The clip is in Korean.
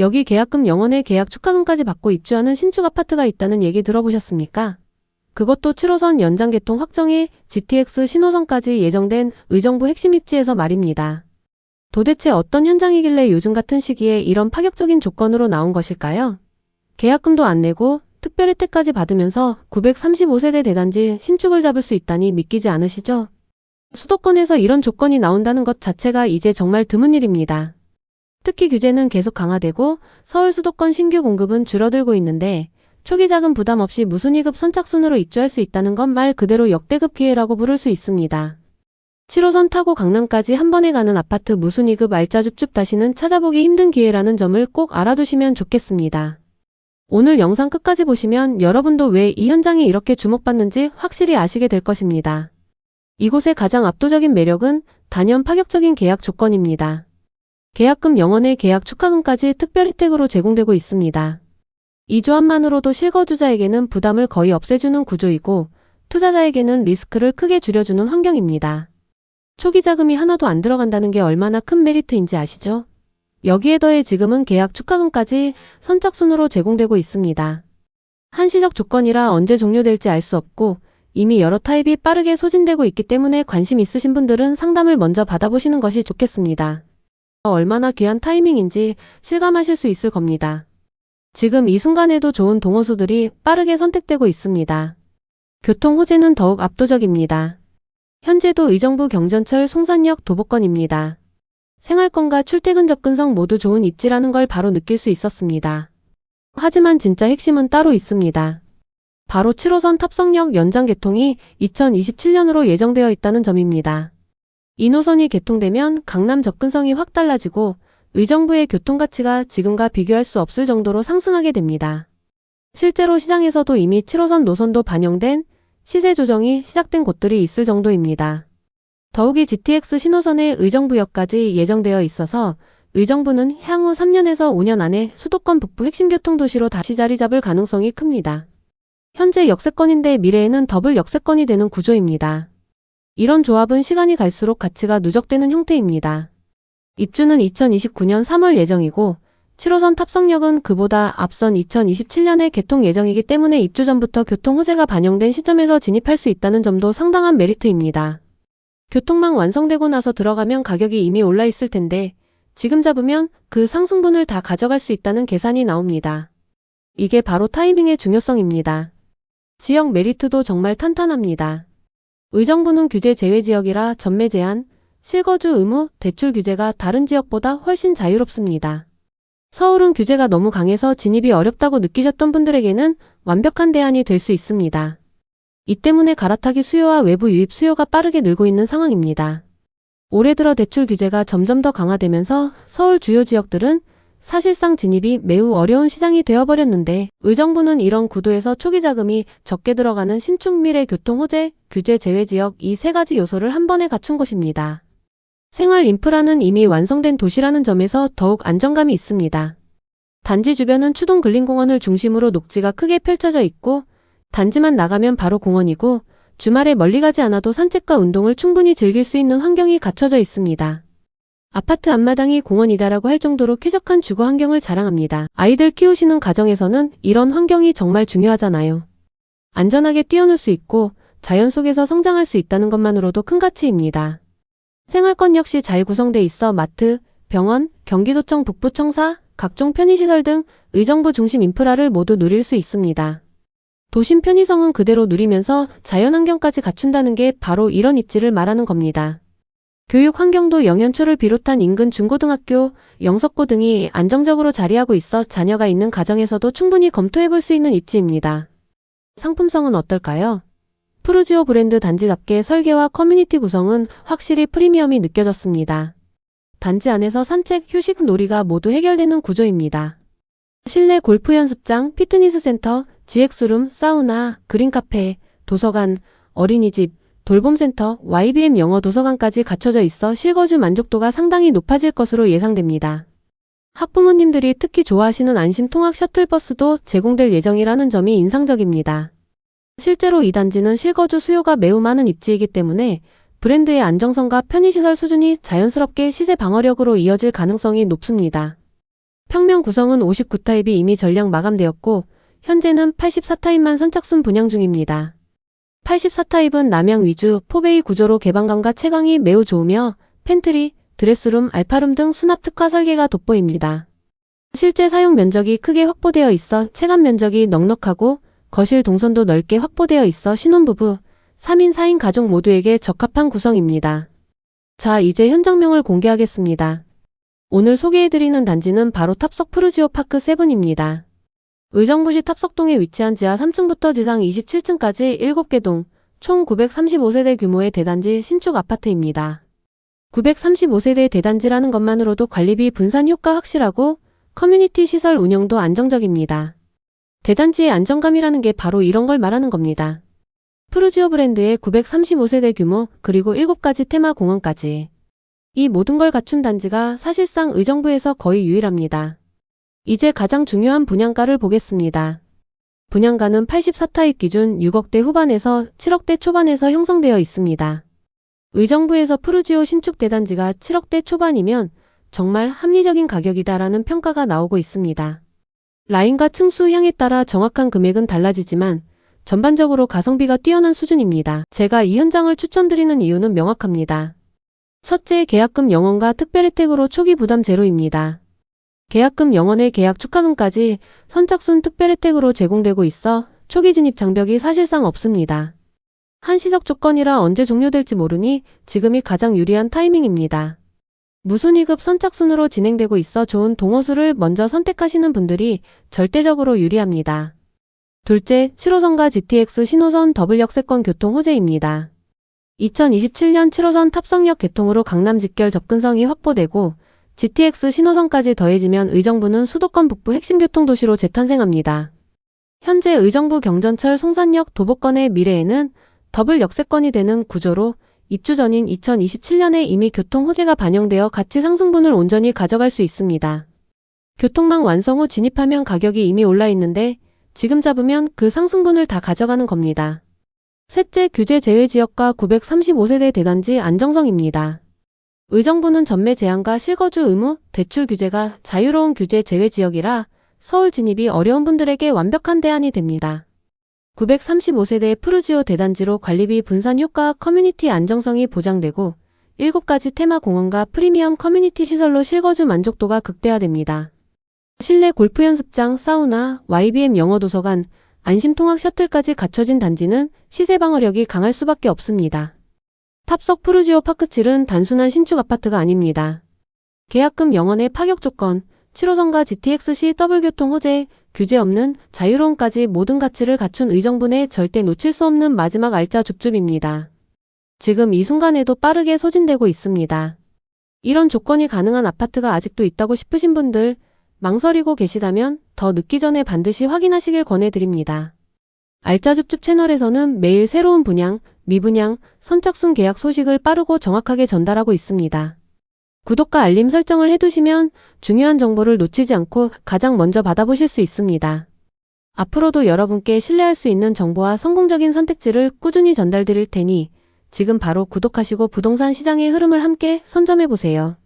여기 계약금 0원에 계약 축하금까지 받고 입주하는 신축 아파트가 있다는 얘기 들어보셨습니까? 그것도 7호선 연장 개통 확정에 GTX 신호선까지 예정된 의정부 핵심 입지에서 말입니다. 도대체 어떤 현장이길래 요즘 같은 시기에 이런 파격적인 조건으로 나온 것일까요? 계약금도 안 내고 특별 혜택까지 받으면서 935세대 대단지 신축을 잡을 수 있다니 믿기지 않으시죠? 수도권에서 이런 조건이 나온다는 것 자체가 이제 정말 드문 일입니다. 특히 규제는 계속 강화되고 서울 수도권 신규 공급은 줄어들고 있는데 초기 자금 부담 없이 무순위급 선착순으로 입주할 수 있다는 건 말 그대로 역대급 기회라고 부를 수 있습니다. 7호선 타고 강남까지 한 번에 가는 아파트 무순위급 알짜줍줍 다시는 찾아보기 힘든 기회라는 점을 꼭 알아두시면 좋겠습니다. 오늘 영상 끝까지 보시면 여러분도 왜 이 현장이 이렇게 주목받는지 확실히 아시게 될 것입니다. 이곳의 가장 압도적인 매력은 단연 파격적인 계약 조건입니다. 계약금 0원에 계약 축하금까지 특별 혜택으로 제공되고 있습니다. 이 조합만으로도 실거주자에게는 부담을 거의 없애주는 구조이고 투자자에게는 리스크를 크게 줄여주는 환경입니다. 초기 자금이 하나도 안 들어간다는 게 얼마나 큰 메리트인지 아시죠? 여기에 더해 지금은 계약 축하금까지 선착순으로 제공되고 있습니다. 한시적 조건이라 언제 종료될지 알 수 없고 이미 여러 타입이 빠르게 소진되고 있기 때문에 관심 있으신 분들은 상담을 먼저 받아보시는 것이 좋겠습니다. 얼마나 귀한 타이밍인지 실감하실 수 있을 겁니다. 지금 이 순간에도 좋은 동호수들이 빠르게 선택되고 있습니다. 교통 호재는 더욱 압도적입니다. 현재도 의정부 경전철 송산역 도보권입니다. 생활권과 출퇴근 접근성 모두 좋은 입지라는 걸 바로 느낄 수 있었습니다. 하지만 진짜 핵심은 따로 있습니다. 바로 7호선 탑성역 연장 개통이 2027년으로 예정되어 있다는 점입니다. 이 노선이 개통되면 강남 접근성이 확 달라지고 의정부의 교통가치가 지금과 비교할 수 없을 정도로 상승하게 됩니다. 실제로 시장에서도 이미 7호선 노선도 반영된 시세 조정이 시작된 곳들이 있을 정도입니다. 더욱이 GTX 신호선의 의정부역까지 예정되어 있어서 의정부는 향후 3년에서 5년 안에 수도권 북부 핵심 교통도시로 다시 자리 잡을 가능성이 큽니다. 현재 역세권인데 미래에는 더블 역세권이 되는 구조입니다. 이런 조합은 시간이 갈수록 가치가 누적되는 형태입니다. 입주는 2029년 3월 예정이고 7호선 탑성역은 그보다 앞선 2027년에 개통 예정이기 때문에 입주 전부터 교통 호재가 반영된 시점에서 진입할 수 있다는 점도 상당한 메리트입니다. 교통망 완성되고 나서 들어가면 가격이 이미 올라 있을 텐데 지금 잡으면 그 상승분을 다 가져갈 수 있다는 계산이 나옵니다. 이게 바로 타이밍의 중요성입니다. 지역 메리트도 정말 탄탄합니다. 의정부는 규제 제외 지역이라 전매 제한, 실거주 의무, 대출 규제가 다른 지역보다 훨씬 자유롭습니다. 서울은 규제가 너무 강해서 진입이 어렵다고 느끼셨던 분들에게는 완벽한 대안이 될 수 있습니다. 이 때문에 갈아타기 수요와 외부 유입 수요가 빠르게 늘고 있는 상황입니다. 올해 들어 대출 규제가 점점 더 강화되면서 서울 주요 지역들은 사실상 진입이 매우 어려운 시장이 되어버렸는데 의정부는 이런 구도에서 초기 자금이 적게 들어가는 신축 미래 교통 호재, 규제 제외 지역 이 세 가지 요소를 한 번에 갖춘 곳입니다. 생활 인프라는 이미 완성된 도시라는 점에서 더욱 안정감이 있습니다. 단지 주변은 추동 근린공원을 중심으로 녹지가 크게 펼쳐져 있고 단지만 나가면 바로 공원이고 주말에 멀리 가지 않아도 산책과 운동을 충분히 즐길 수 있는 환경이 갖춰져 있습니다. 아파트 앞마당이 공원이다라고 할 정도로 쾌적한 주거 환경을 자랑합니다. 아이들 키우시는 가정에서는 이런 환경이 정말 중요하잖아요. 안전하게 뛰어놀 수 있고 자연 속에서 성장할 수 있다는 것만으로도 큰 가치입니다. 생활권 역시 잘 구성돼 있어 마트, 병원, 경기도청 북부청사, 각종 편의시설 등 의정부 중심 인프라를 모두 누릴 수 있습니다. 도심 편의성은 그대로 누리면서 자연환경까지 갖춘다는 게 바로 이런 입지를 말하는 겁니다. 교육 환경도 영현초를 비롯한 인근 중고등학교, 영석고 등이 안정적으로 자리하고 있어 자녀가 있는 가정에서도 충분히 검토해볼 수 있는 입지입니다. 상품성은 어떨까요? 푸르지오 브랜드 단지답게 설계와 커뮤니티 구성은 확실히 프리미엄이 느껴졌습니다. 단지 안에서 산책, 휴식, 놀이가 모두 해결되는 구조입니다. 실내 골프 연습장, 피트니스 센터, GX룸, 사우나, 그린카페, 도서관, 어린이집, 돌봄센터, YBM 영어 도서관까지 갖춰져 있어 실거주 만족도가 상당히 높아질 것으로 예상됩니다. 학부모님들이 특히 좋아하시는 안심 통학 셔틀버스도 제공될 예정이라는 점이 인상적입니다. 실제로 이 단지는 실거주 수요가 매우 많은 입지이기 때문에 브랜드의 안정성과 편의시설 수준이 자연스럽게 시세 방어력으로 이어질 가능성이 높습니다. 평면 구성은 59타입이 이미 전량 마감되었고 현재는 84타입만 선착순 분양 중입니다. 84타입은 남향 위주 4베이 구조로 개방감과 채광이 매우 좋으며 팬트리, 드레스룸, 알파룸 등 수납 특화 설계가 돋보입니다. 실제 사용 면적이 크게 확보되어 있어 체감 면적이 넉넉하고 거실 동선도 넓게 확보되어 있어 신혼부부, 3인 4인 가족 모두에게 적합한 구성입니다. 자, 이제 현장명을 공개하겠습니다. 오늘 소개해드리는 단지는 바로 탑석 푸르지오 파크 7입니다. 의정부시 탑석동에 위치한 지하 3층부터 지상 27층까지 7개 동, 총 935세대 규모의 대단지 신축 아파트입니다. 935세대 대단지라는 것만으로도 관리비 분산 효과 확실하고 커뮤니티 시설 운영도 안정적입니다. 대단지의 안정감이라는 게 바로 이런 걸 말하는 겁니다. 푸르지오 브랜드의 935세대 규모 그리고 7가지 테마 공원까지. 이 모든 걸 갖춘 단지가 사실상 의정부에서 거의 유일합니다. 이제 가장 중요한 분양가를 보겠습니다. 분양가는 84타입 기준 6억대 후반에서 7억대 초반에서 형성되어 있습니다. 의정부에서 푸르지오 신축 대단지가 7억대 초반이면 정말 합리적인 가격이다라는 평가가 나오고 있습니다. 라인과 층수향에 따라 정확한 금액은 달라지지만 전반적으로 가성비가 뛰어난 수준입니다. 제가 이 현장을 추천드리는 이유는 명확합니다. 첫째, 계약금 영원과 특별 혜택으로 초기 부담 제로입니다. 계약금 영원의 계약 축하금까지 선착순 특별 혜택으로 제공되고 있어 초기 진입 장벽이 사실상 없습니다. 한시적 조건이라 언제 종료될지 모르니 지금이 가장 유리한 타이밍입니다. 무순위급 선착순으로 진행되고 있어 좋은 동호수를 먼저 선택하시는 분들이 절대적으로 유리합니다. 둘째, 7호선과 GTX 신호선 더블 역세권 교통 호재입니다. 2027년 7호선 탑성역 개통으로 강남 직결 접근성이 확보되고 GTX 신호선까지 더해지면 의정부는 수도권 북부 핵심 교통도시로 재탄생합니다. 현재 의정부 경전철 송산역 도보권의 미래에는 더블 역세권이 되는 구조로 입주 전인 2027년에 이미 교통 호재가 반영되어 가치 상승분을 온전히 가져갈 수 있습니다. 교통망 완성 후 진입하면 가격이 이미 올라 있는데 지금 잡으면 그 상승분을 다 가져가는 겁니다. 셋째, 규제 제외 지역과 935세대 대단지 안정성입니다. 의정부는 전매 제한과 실거주 의무, 대출 규제가 자유로운 규제 제외 지역이라 서울 진입이 어려운 분들에게 완벽한 대안이 됩니다. 935세대 푸르지오 대단지로 관리비 분산 효과와 커뮤니티 안정성이 보장되고 7가지 테마 공원과 프리미엄 커뮤니티 시설로 실거주 만족도가 극대화됩니다. 실내 골프 연습장, 사우나, YBM 영어 도서관, 안심통학 셔틀까지 갖춰진 단지는 시세 방어력이 강할 수밖에 없습니다. 탑석 푸르지오 파크 7은 단순한 신축 아파트가 아닙니다. 계약금 영원의 파격 조건, 7호선과 GTX-C 더블 교통 호재, 규제 없는 자유로움까지 모든 가치를 갖춘 의정부 내 절대 놓칠 수 없는 마지막 알짜 줍줍입니다. 지금 이 순간에도 빠르게 소진되고 있습니다. 이런 조건이 가능한 아파트가 아직도 있다고 싶으신 분들, 망설이고 계시다면 더 늦기 전에 반드시 확인하시길 권해드립니다. 알짜줍줍 채널에서는 매일 새로운 분양, 미분양, 선착순 계약 소식을 빠르고 정확하게 전달하고 있습니다. 구독과 알림 설정을 해두시면 중요한 정보를 놓치지 않고 가장 먼저 받아보실 수 있습니다. 앞으로도 여러분께 신뢰할 수 있는 정보와 성공적인 선택지를 꾸준히 전달드릴 테니 지금 바로 구독하시고 부동산 시장의 흐름을 함께 선점해보세요.